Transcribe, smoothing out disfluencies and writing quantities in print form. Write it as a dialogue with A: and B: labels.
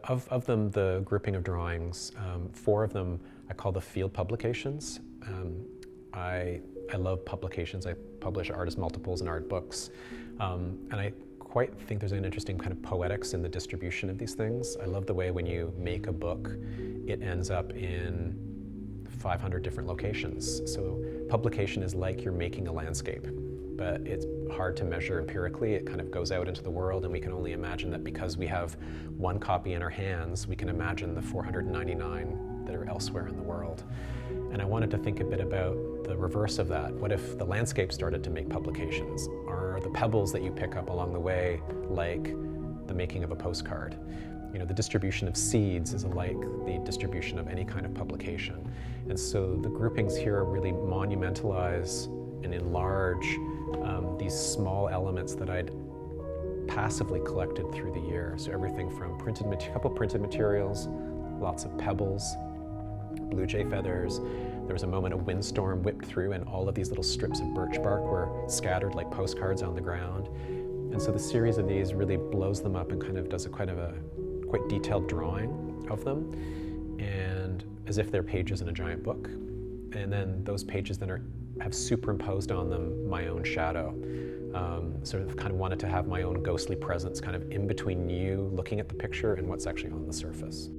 A: Of them, the grouping of drawings, 4 of them I call the field publications. I love publications. I publish artist multiples and art books. And I quite think there's an interesting kind of poetics in the distribution of these things. I love the way when you make a book, it ends up in 500 different locations. So publication is like you're making a landscape, but it's hard to measure empirically. It kind of goes out into the world, and we can only imagine that because we have one copy in our hands, we can imagine the 499 that are elsewhere in the world. And I wanted to think a bit about the reverse of that. What if the landscape started to make publications? Are the pebbles that you pick up along the way like the making of a postcard? You know, the distribution of seeds is like the distribution of any kind of publication. And so the groupings here really monumentalize and enlarge these small elements that I'd passively collected through the year. So everything from a couple printed materials, lots of pebbles, blue jay feathers. There was a moment a windstorm whipped through and all of these little strips of birch bark were scattered like postcards on the ground. And so the series of these really blows them up and kind of does a quite detailed drawing of them, and as if they're pages in a giant book. And then those pages then have superimposed on them my own shadow. Sort of kind of wanted to have my own ghostly presence kind of in between you looking at the picture and what's actually on the surface.